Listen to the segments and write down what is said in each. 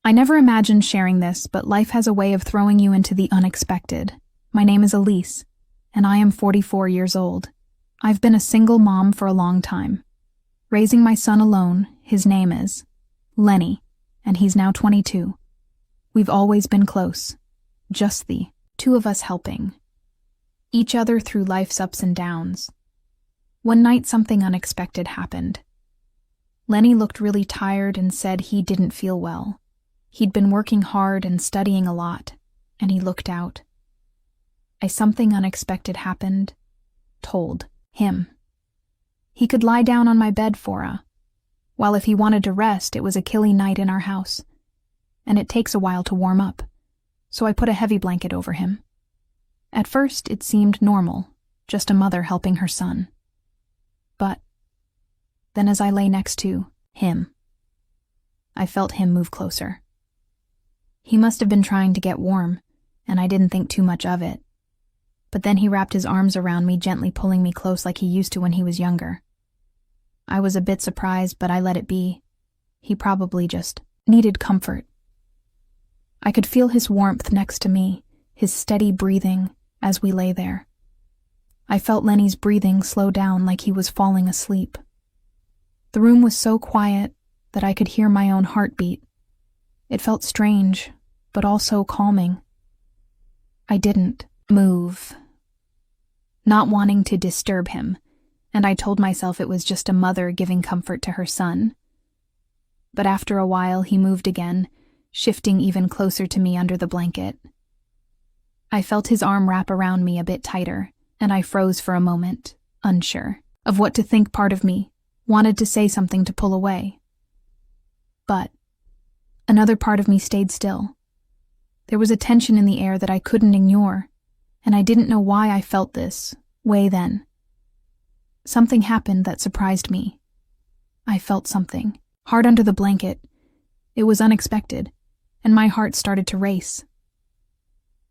I never imagined sharing this, but life has a way of throwing you into the unexpected. My name is Elise, and I am 44 years old. I've been a single mom for a long time. Raising my son alone, his name is Lenny, and he's now 22. We've always been close, just the two of us helping each other through life's ups and downs. One night something unexpected happened. Lenny looked really tired and said he didn't feel well. He'd been working hard and studying a lot, and he looked out. Something unexpected happened, told him. He could lie down on my bed for while if he wanted to rest, it was a chilly night in our house, and it takes a while to warm up, so I put a heavy blanket over him. At first, it seemed normal, just a mother helping her son. But then as I lay next to him, I felt him move closer. He must have been trying to get warm, and I didn't think too much of it. But then he wrapped his arms around me, gently pulling me close like he used to when he was younger. I was a bit surprised, but I let it be. He probably just needed comfort. I could feel his warmth next to me, his steady breathing as we lay there. I felt Lenny's breathing slow down like he was falling asleep. The room was so quiet that I could hear my own heartbeat. It felt strange, but also calming. I didn't move, not wanting to disturb him, and I told myself it was just a mother giving comfort to her son. But after a while, he moved again, shifting even closer to me under the blanket. I felt his arm wrap around me a bit tighter, and I froze for a moment, unsure of what to think. Part of me wanted to say something to pull away. But another part of me stayed still. There was a tension in the air that I couldn't ignore, and I didn't know why I felt this way then. Something happened that surprised me. I felt something hard under the blanket. It was unexpected, and my heart started to race.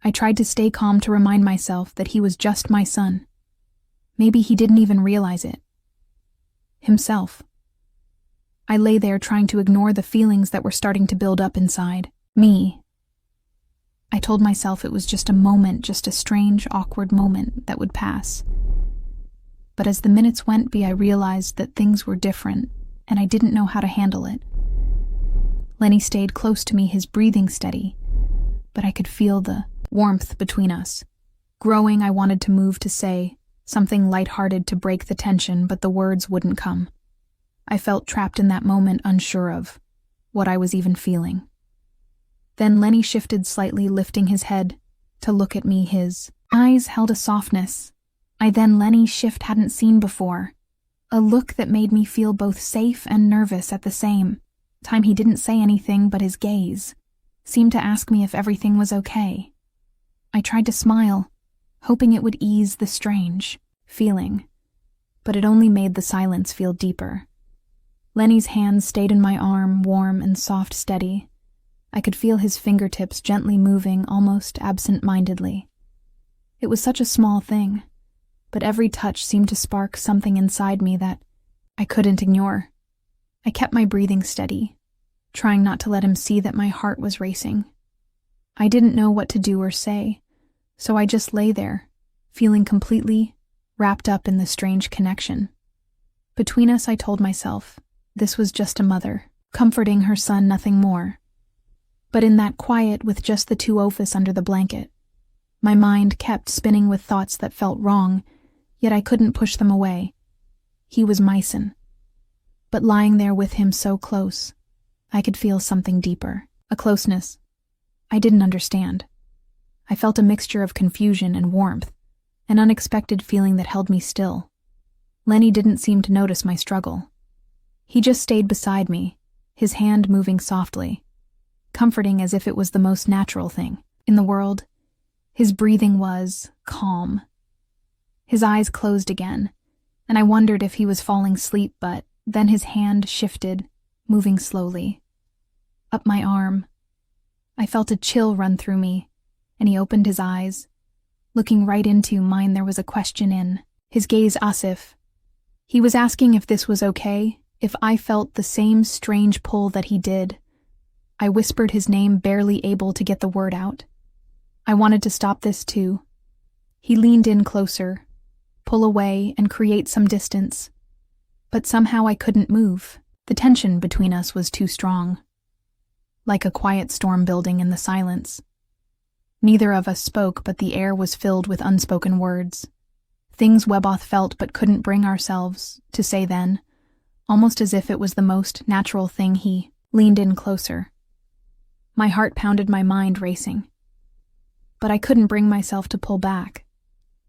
I tried to stay calm, to remind myself that he was just my son. Maybe he didn't even realize it himself. I lay there trying to ignore the feelings that were starting to build up inside me. I told myself it was just a moment, just a strange, awkward moment that would pass. But as the minutes went by, I realized that things were different, and I didn't know how to handle it. Lenny stayed close to me, his breathing steady, but I could feel the warmth between us. Growing, I wanted to move, to say something lighthearted to break the tension, but the words wouldn't come. I felt trapped in that moment, unsure of what I was even feeling. Then Lenny shifted slightly, lifting his head to look at me. His eyes held a softness Lenny's shift hadn't seen before, a look that made me feel both safe and nervous at the same time. He didn't say anything, but his gaze seemed to ask me if everything was okay. I tried to smile, hoping it would ease the strange feeling, but it only made the silence feel deeper. Lenny's hand stayed in my arm, warm and soft, steady. I could feel his fingertips gently moving, almost absent-mindedly. It was such a small thing, but every touch seemed to spark something inside me that I couldn't ignore. I kept my breathing steady, trying not to let him see that my heart was racing. I didn't know what to do or say, so I just lay there, feeling completely wrapped up in the strange connection. Between us, I told myself, this was just a mother, comforting her son, nothing more. But in that quiet, with just the two of us under the blanket, my mind kept spinning with thoughts that felt wrong, yet I couldn't push them away. He was my son. But lying there with him so close, I could feel something deeper, a closeness I didn't understand. I felt a mixture of confusion and warmth, an unexpected feeling that held me still. Lenny didn't seem to notice my struggle. He just stayed beside me, his hand moving softly, comforting as if it was the most natural thing in the world. His breathing was calm. His eyes closed again, and I wondered if he was falling asleep, but then his hand shifted, moving slowly up my arm. I felt a chill run through me, and he opened his eyes, looking right into mine. There was a question in his gaze, as if he was asking if this was okay, if I felt the same strange pull that he did. I whispered his name, barely able to get the word out. I wanted to stop this too. He leaned in closer, pull away and create some distance. But somehow I couldn't move. The tension between us was too strong. Like a quiet storm building in the silence. Neither of us spoke, but the air was filled with unspoken words. Things we both felt but couldn't bring ourselves to say then, almost as if it was the most natural thing. He leaned in closer. My heart pounded, my mind racing. But I couldn't bring myself to pull back.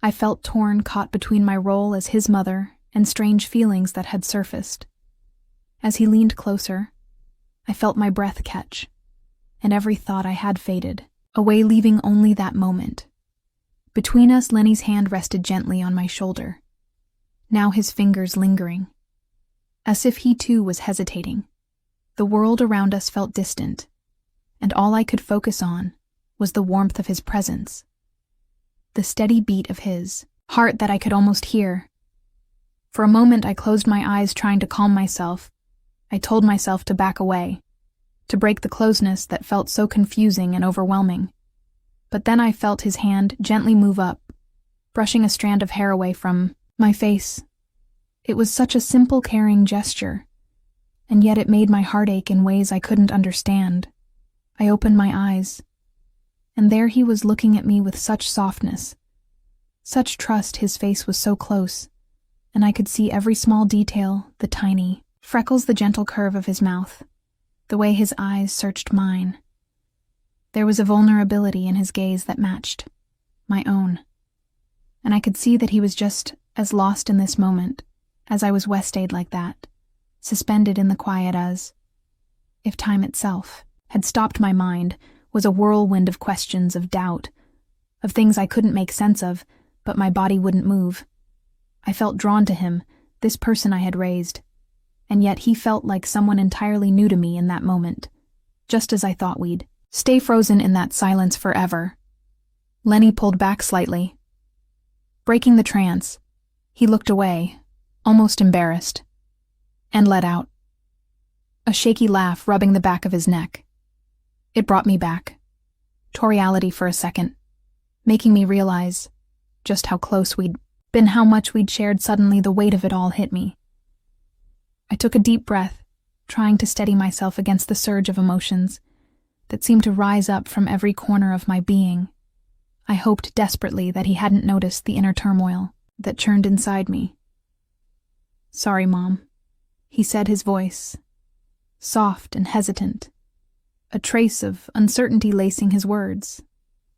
I felt torn, caught between my role as his mother and strange feelings that had surfaced. As he leaned closer, I felt my breath catch, and every thought I had faded, away, leaving only that moment. Between us, Lenny's hand rested gently on my shoulder, now his fingers lingering, as if he too was hesitating. The world around us felt distant, and all I could focus on was the warmth of his presence, the steady beat of his heart that I could almost hear. For a moment I closed my eyes, trying to calm myself. I told myself to back away, to break the closeness that felt so confusing and overwhelming. But then I felt his hand gently move up, brushing a strand of hair away from my face. It was such a simple, caring gesture, and yet it made my heart ache in ways I couldn't understand. I opened my eyes, and there he was, looking at me with such softness, such trust. His face was so close, and I could see every small detail, the tiny freckles, the gentle curve of his mouth, the way his eyes searched mine. There was a vulnerability in his gaze that matched my own, and I could see that he was just as lost in this moment as I was. We stayed like that, suspended in the quiet, as if time itself had stopped. My mind was a whirlwind of questions, of doubt, of things I couldn't make sense of, but my body wouldn't move. I felt drawn to him, this person I had raised, and yet he felt like someone entirely new to me in that moment, just as I thought we'd stay frozen in that silence forever. Lenny pulled back slightly. Breaking the trance, he looked away, almost embarrassed, and let out a shaky laugh, rubbing the back of his neck. It brought me back to reality for a second, making me realize just how close we'd been, how much we'd shared. Suddenly, the weight of it all hit me. I took a deep breath, trying to steady myself against the surge of emotions that seemed to rise up from every corner of my being. I hoped desperately that he hadn't noticed the inner turmoil that churned inside me. "Sorry, Mom," he said, his voice soft and hesitant, a trace of uncertainty lacing his words.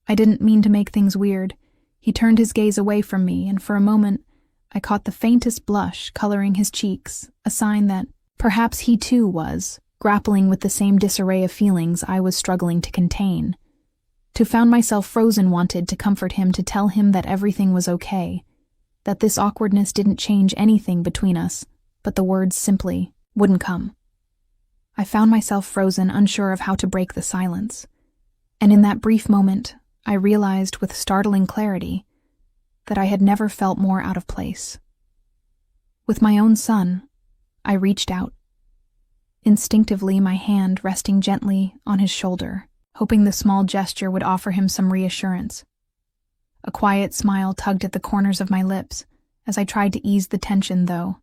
"I didn't mean to make things weird." He turned his gaze away from me, and for a moment I caught the faintest blush coloring his cheeks, a sign that perhaps he too was grappling with the same disarray of feelings I was struggling to contain. To found myself frozen, wanted to comfort him, to tell him that everything was okay, that this awkwardness didn't change anything between us, but the words simply wouldn't come. I found myself frozen, unsure of how to break the silence, and in that brief moment I realized with startling clarity that I had never felt more out of place. With my own son, I reached out, instinctively, my hand resting gently on his shoulder, hoping the small gesture would offer him some reassurance. A quiet smile tugged at the corners of my lips as I tried to ease the tension, though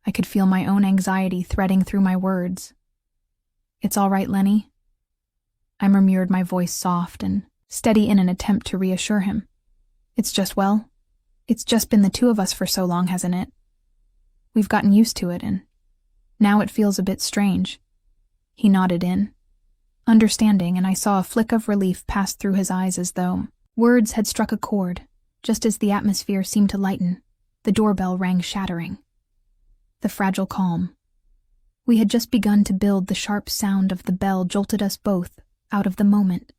I could feel my own anxiety threading through my words. "It's all right, Lenny," I murmured, my voice soft and steady in an attempt to reassure him. It's just been the two of us for so long, hasn't it? We've gotten used to it, and now it feels a bit strange." He nodded in, understanding, and I saw a flick of relief pass through his eyes, as though words had struck a chord. Just as the atmosphere seemed to lighten, the doorbell rang, shattering the fragile calm. We had just begun to build. The sharp sound of the bell jolted us both out of the moment,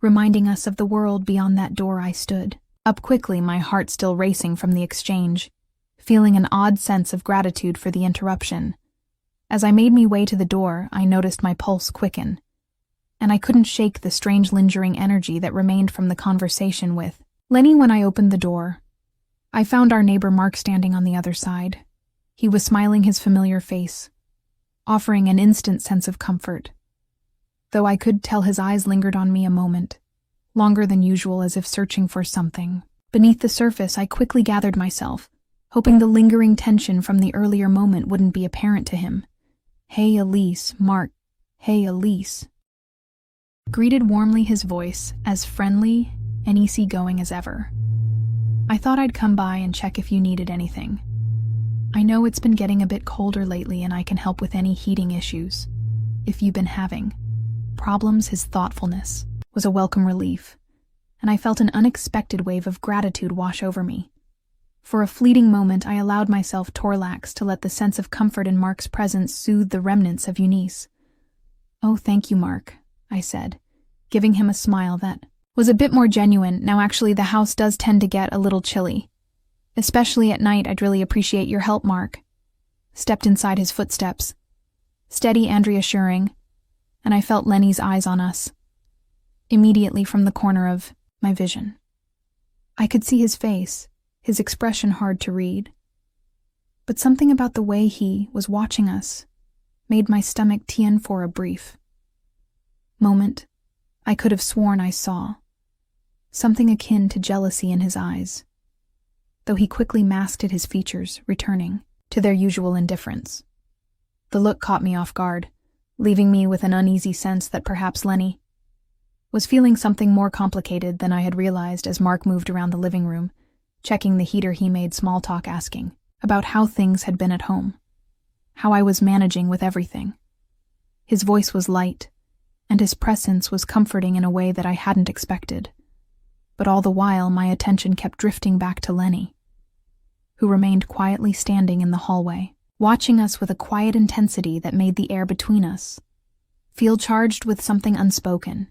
reminding us of the world beyond that door. I stood up quickly, my heart still racing from the exchange, feeling an odd sense of gratitude for the interruption. As I made my way to the door, I noticed my pulse quicken, and I couldn't shake the strange lingering energy that remained from the conversation with Lenny. When I opened the door, I found our neighbor Mark standing on the other side. He was smiling, his familiar face offering an instant sense of comfort. though I could tell his eyes lingered on me a moment, longer than usual, as if searching for something. Beneath the surface, I quickly gathered myself, hoping the lingering tension from the earlier moment wouldn't be apparent to him. "Hey, Elise, Mark. Hey, Elise." Greeted warmly, his voice as friendly and easygoing as ever. "I thought I'd come by and check if you needed anything. I know it's been getting a bit colder lately and I can help with any heating issues, if you've been having problems." His thoughtfulness was a welcome relief, and I felt an unexpected wave of gratitude wash over me. For a fleeting moment, I allowed myself to relax to let the sense of comfort in Mark's presence soothe the remnants of Eunice. "Oh, thank you, Mark," I said, giving him a smile that was a bit more genuine. "Now actually, the house does tend to get a little chilly. Especially at night. I'd really appreciate your help, Mark." Stepped inside his footsteps, steady and reassuring, and I felt Lenny's eyes on us, immediately from the corner of my vision. I could see his face, his expression hard to read. But something about the way he was watching us made my stomach turn for a brief moment. I could have sworn I saw something akin to jealousy in his eyes, though he quickly masked his features, returning to their usual indifference. The look caught me off guard, leaving me with an uneasy sense that perhaps Lenny was feeling something more complicated than I had realized. As Mark moved around the living room, checking the heater, he made small talk, asking about how things had been at home, how I was managing with everything. His voice was light, and his presence was comforting in a way that I hadn't expected. But all the while, my attention kept drifting back to Lenny, who remained quietly standing in the hallway, watching us with a quiet intensity that made the air between us feel charged with something unspoken.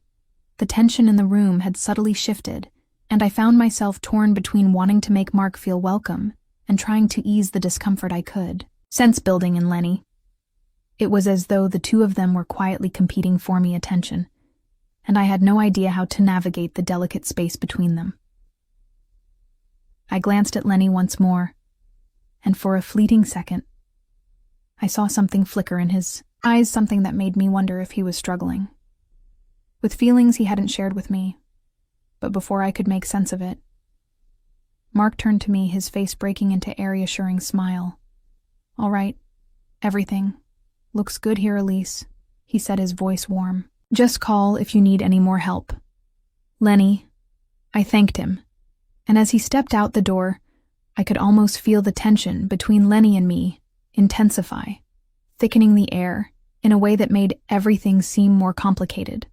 The tension in the room had subtly shifted, and I found myself torn between wanting to make Mark feel welcome and trying to ease the discomfort I could sense building in Lenny. It was as though the two of them were quietly competing for me attention, and I had no idea how to navigate the delicate space between them. I glanced at Lenny once more, and for a fleeting second, I saw something flicker in his eyes, something that made me wonder if he was struggling with feelings he hadn't shared with me. But before I could make sense of it, Mark turned to me, his face breaking into a reassuring smile. "All right, everything looks good here, Elise," he said, his voice warm. "Just call if you need any more help." "Lenny," I thanked him, and as he stepped out the door, I could almost feel the tension between Lenny and me intensify, thickening the air in a way that made everything seem more complicated.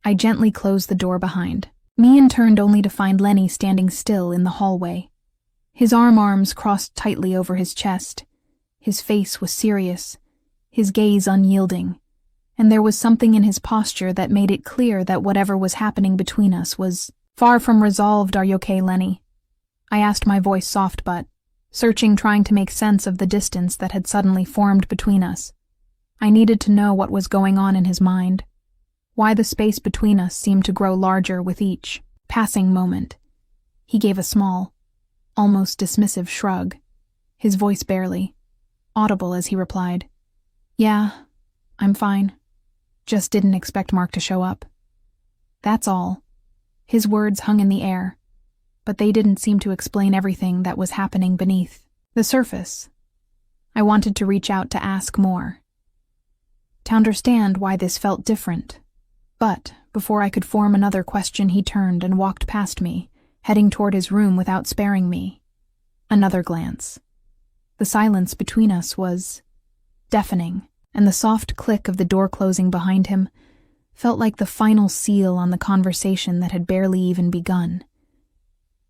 I gently closed the door behind me and turned only to find Lenny standing still in the hallway. His arms crossed tightly over his chest. His face was serious, his gaze unyielding, and there was something in his posture that made it clear that whatever was happening between us was far from resolved. "Are you okay, Lenny?" I asked, my voice soft but searching, trying to make sense of the distance that had suddenly formed between us. I needed to know what was going on in his mind, why the space between us seemed to grow larger with each passing moment. He gave a small, almost dismissive shrug, his voice barely audible as he replied, "Yeah, I'm fine. Just didn't expect Mark to show up. That's all." His words hung in the air, but they didn't seem to explain everything that was happening beneath the surface. I wanted to reach out to ask more, to understand why this felt different. But before I could form another question, he turned and walked past me, heading toward his room without sparing me another glance. The silence between us was deafening, and the soft click of the door closing behind him felt like the final seal on the conversation that had barely even begun.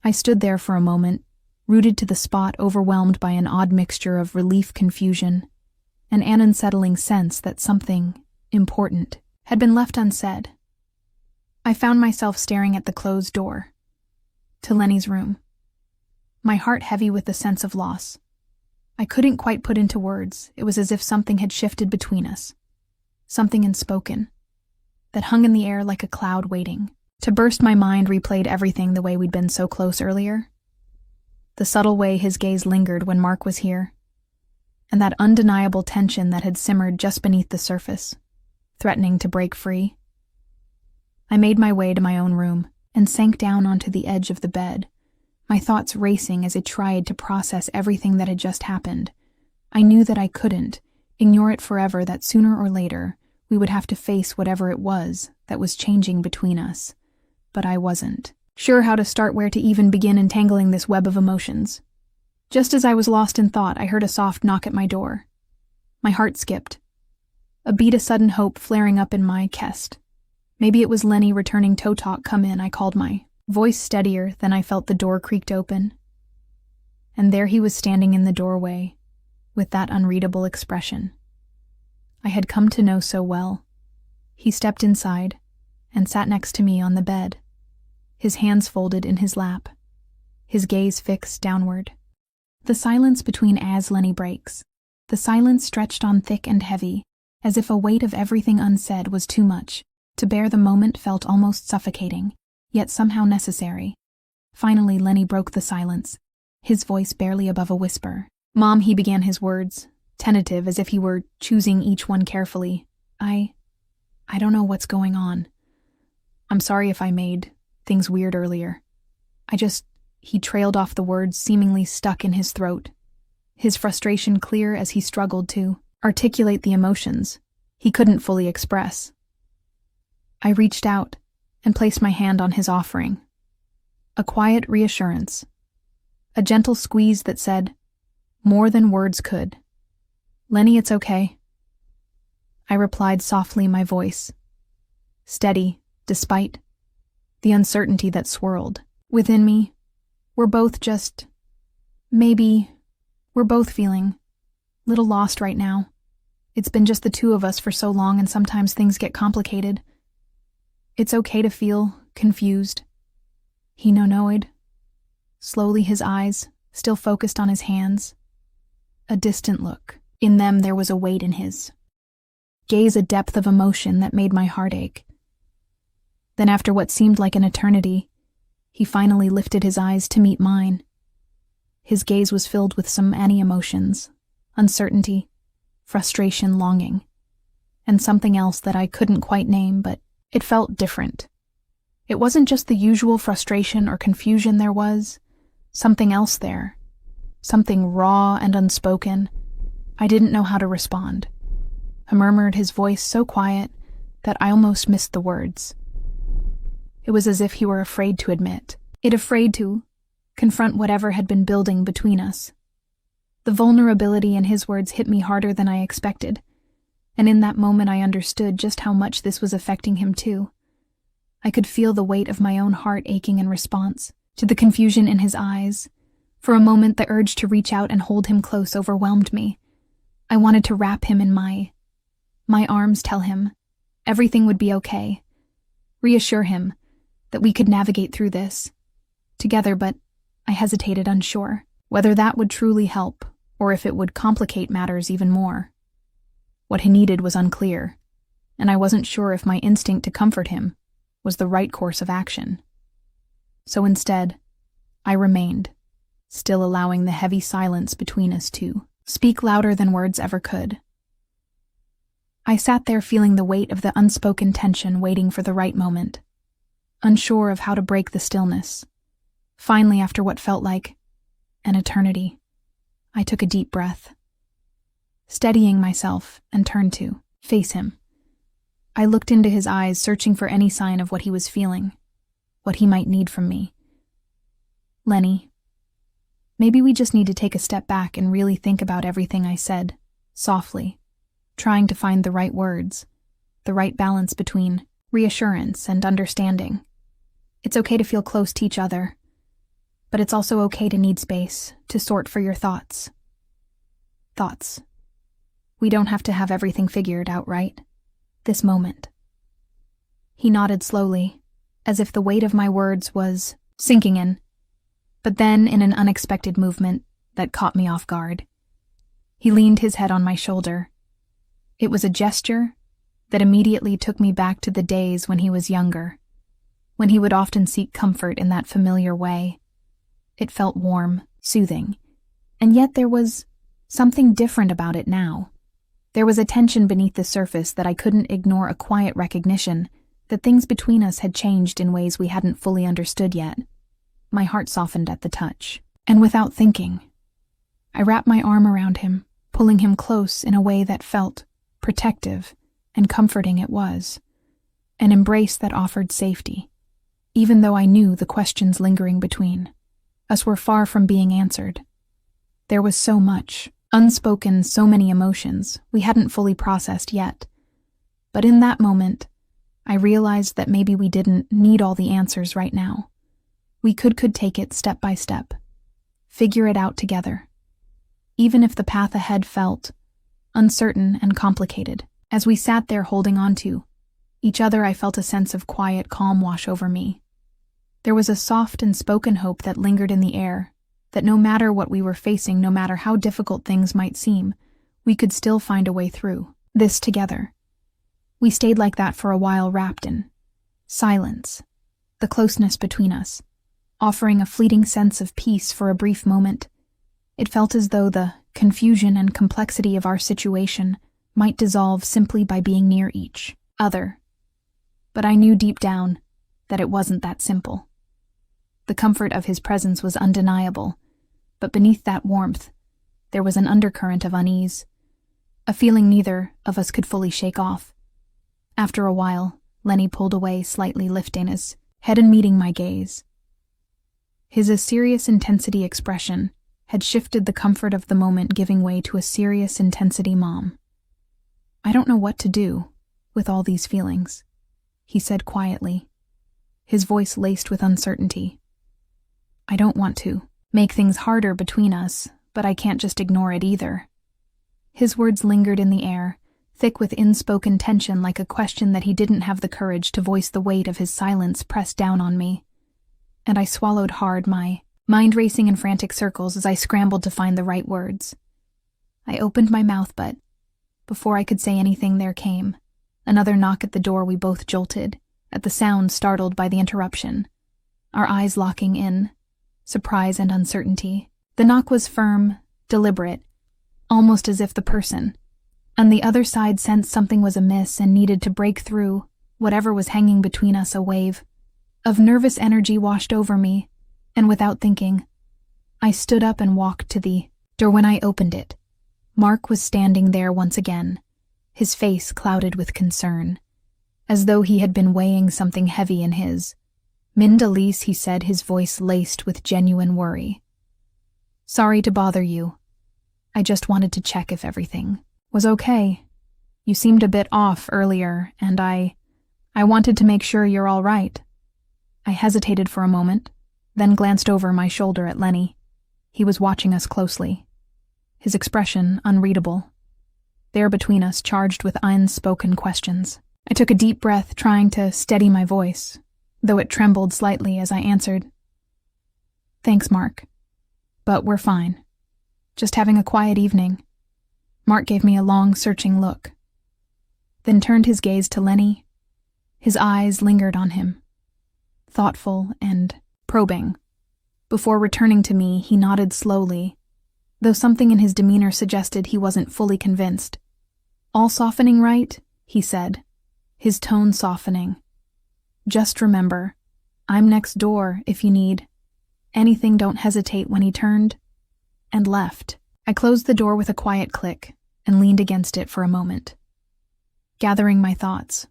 I stood there for a moment, rooted to the spot, overwhelmed by an odd mixture of relief, confusion, and an unsettling sense that something important had been left unsaid. I found myself staring at the closed door to Lenny's room, my heart heavy with the sense of loss. I couldn't quite put into words. It was as if something had shifted between us, something unspoken, that hung in the air like a cloud waiting to burst. My mind replayed everything the way we'd been so close earlier. The subtle way his gaze lingered when Mark was here, and that undeniable tension that had simmered just beneath the surface. threatening to break free. I made my way to my own room and sank down onto the edge of the bed, my thoughts racing as I tried to process everything that had just happened. I knew that I couldn't ignore it forever, that sooner or later we would have to face whatever it was that was changing between us. But I wasn't sure how to start, where to even begin entangling this web of emotions. Just as I was lost in thought, I heard a soft knock at my door. My heart skipped, a beat of sudden hope flaring up in my chest. Maybe it was Lenny returning to talk. Come in, I called, my voice steadier. Then I felt the door creaked open. And there he was standing in the doorway, with that unreadable expression I had come to know so well. He stepped inside and sat next to me on the bed, his hands folded in his lap, his gaze fixed downward. The silence between as Lenny breaks. The silence stretched on thick and heavy, as if a weight of everything unsaid was too much. To bear the moment felt almost suffocating, yet somehow necessary. Finally, Lenny broke the silence, his voice barely above a whisper. Mom, he began his words, tentative, as if he were choosing each one carefully. I don't know what's going on. I'm sorry if I made things weird earlier. He trailed off the words, seemingly stuck in his throat, his frustration clear as he struggled to articulate the emotions he couldn't fully express. I reached out and placed my hand on his offering. A quiet reassurance, a gentle squeeze that said more than words could. Lenny, it's okay. I replied softly, my voice steady despite the uncertainty that swirled within me. We're both feeling a little lost right now. It's been just the two of us for so long, and sometimes things get complicated. It's okay to feel confused. He nodded, slowly, his eyes still focused on his hands. A distant look. In them there was a weight in his gaze, a depth of emotion that made my heart ache. Then, after what seemed like an eternity, he finally lifted his eyes to meet mine. His gaze was filled with so many emotions: uncertainty, frustration, longing, and something else that I couldn't quite name, but it felt different. It wasn't just the usual frustration or confusion. There was something else there, something raw and unspoken. I didn't know how to respond. I murmured, his voice so quiet that I almost missed the words. It was as if he were afraid to admit it, afraid to confront whatever had been building between us. The vulnerability in his words hit me harder than I expected, and in that moment I understood just how much this was affecting him too. I could feel the weight of my own heart aching in response to the confusion in his eyes. For a moment, the urge to reach out and hold him close overwhelmed me. I wanted to wrap him in my arms, tell him everything would be okay, reassure him that we could navigate through this together, but I hesitated, unsure whether that would truly help or if it would complicate matters even more. What he needed was unclear, and I wasn't sure if my instinct to comfort him was the right course of action. So instead, I remained, still allowing the heavy silence between us to speak louder than words ever could. I sat there feeling the weight of the unspoken tension, waiting for the right moment, unsure of how to break the stillness. Finally, after what felt like an eternity, I took a deep breath, steadying myself, and turned to face him. I looked into his eyes, searching for any sign of what he was feeling, what he might need from me. Lenny, maybe we just need to take a step back and really think about everything I said, softly, trying to find the right words, the right balance between reassurance and understanding. It's okay to feel close to each other, but it's also okay to need space to sort for your thoughts. Thoughts. We don't have to have everything figured out, right? This moment. He nodded slowly, as if the weight of my words was sinking in, but then, in an unexpected movement that caught me off guard, he leaned his head on my shoulder. It was a gesture that immediately took me back to the days when he was younger, when he would often seek comfort in that familiar way. It felt warm, soothing, and yet there was something different about it now. There was a tension beneath the surface that I couldn't ignore, a quiet recognition that things between us had changed in ways we hadn't fully understood yet. My heart softened at the touch, and without thinking, I wrapped my arm around him, pulling him close in a way that felt protective and comforting. It was an embrace that offered safety, even though I knew the questions lingering between us were far from being answered. There was so much unspoken, so many emotions we hadn't fully processed yet. But in that moment, I realized that maybe we didn't need all the answers right now. We could take it step by step, figure it out together, even if the path ahead felt uncertain and complicated. As we sat there holding on to each other, I felt a sense of quiet calm wash over me. There was a soft and spoken hope that lingered in the air, that no matter what we were facing, no matter how difficult things might seem, we could still find a way through this together. We stayed like that for a while, wrapped in silence, the closeness between us, offering a fleeting sense of peace for a brief moment. It felt as though the confusion and complexity of our situation might dissolve simply by being near each other. But I knew deep down that it wasn't that simple. The comfort of his presence was undeniable, but beneath that warmth, there was an undercurrent of unease, a feeling neither of us could fully shake off. After a while, Lenny pulled away, slightly lifting his head and meeting my gaze. His serious intensity expression had shifted the comfort of the moment, giving way to a serious intensity. "Mom, I don't know what to do with all these feelings," he said quietly, his voice laced with uncertainty. "I don't want to make things harder between us, but I can't just ignore it either." His words lingered in the air, thick with unspoken tension, like a question that he didn't have the courage to voice. The weight of his silence pressed down on me, and I swallowed hard, my mind racing in frantic circles as I scrambled to find the right words. I opened my mouth, but before I could say anything, there came another knock at the door. We both jolted at the sound, startled by the interruption, our eyes locking in surprise and uncertainty. The knock was firm, deliberate, almost as if the person on the other side sensed something was amiss and needed to break through whatever was hanging between us. A wave of nervous energy washed over me, and without thinking, I stood up and walked to the door. When I opened it, Mark was standing there once again, his face clouded with concern, as though he had been weighing something heavy in his. "Elise," he said, his voice laced with genuine worry. "Sorry to bother you. I just wanted to check if everything was okay. You seemed a bit off earlier, and I wanted to make sure you're all right." I hesitated for a moment, then glanced over my shoulder at Lenny. He was watching us closely, his expression unreadable. There between us, charged with unspoken questions. I took a deep breath, trying to steady my voice, though it trembled slightly as I answered. "Thanks, Mark. But we're fine. Just having a quiet evening." Mark gave me a long, searching look, then turned his gaze to Lenny. His eyes lingered on him, thoughtful and probing. Before returning to me, he nodded slowly, though something in his demeanor suggested he wasn't fully convinced. "All softening, right?" he said, his tone softening. "Just remember, I'm next door if you need anything. Don't hesitate." When he turned and left, I closed the door with a quiet click and leaned against it for a moment, gathering my thoughts.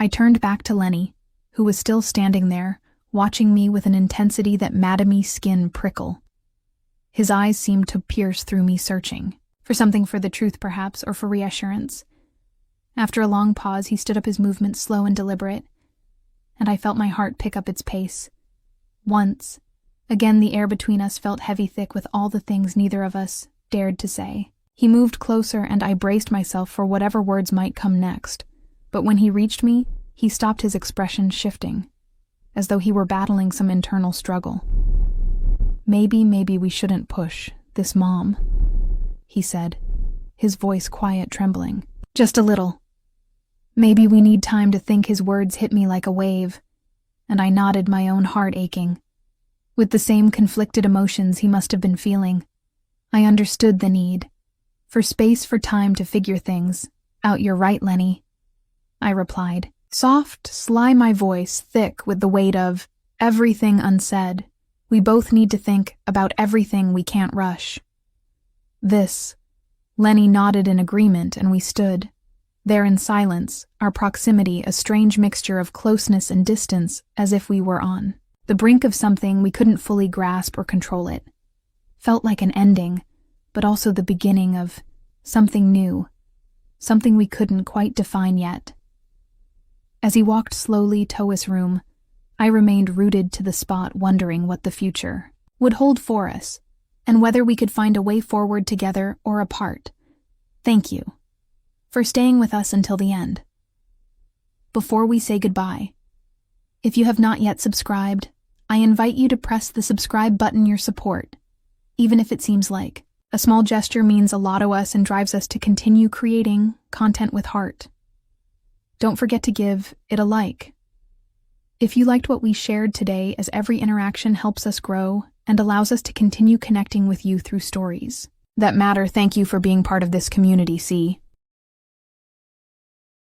I turned back to Lenny, who was still standing there, watching me with an intensity that made me skin prickle. His eyes seemed to pierce through me, searching for something, for the truth perhaps, or for reassurance. After a long pause, he stood up, his movements slow and deliberate, and I felt my heart pick up its pace. Once again, the air between us felt heavy, thick with all the things neither of us dared to say. He moved closer, and I braced myself for whatever words might come next. But when he reached me, he stopped, his expression shifting, as though he were battling some internal struggle. Maybe we shouldn't push this, Mom," he said, his voice quiet, trembling. "Just a little. Maybe we need time to think." His words hit me like a wave, and I nodded, my own heart aching with the same conflicted emotions he must have been feeling. I understood the need, For space, for time to figure things. Out, you're right, Lenny, I replied. Soft, sly my voice, thick with the weight of everything unsaid. We both need to think about everything we can't rush. Lenny nodded in agreement, and we stood there in silence, our proximity a strange mixture of closeness and distance, as if we were on the brink of something we couldn't fully grasp or control it. Felt like an ending, but also the beginning of something new, something we couldn't quite define yet. As he walked slowly to his room, I remained rooted to the spot, wondering what the future would hold for us, and whether we could find a way forward together or apart. Thank you for staying with us until the end. Before we say goodbye, if you have not yet subscribed, I invite you to press the subscribe button. Your support, even if it seems like a small gesture, means a lot to us and drives us to continue creating content with heart. Don't forget to give it a like if you liked what we shared today, as every interaction helps us grow and allows us to continue connecting with you through stories that matter. Thank you for being part of this community,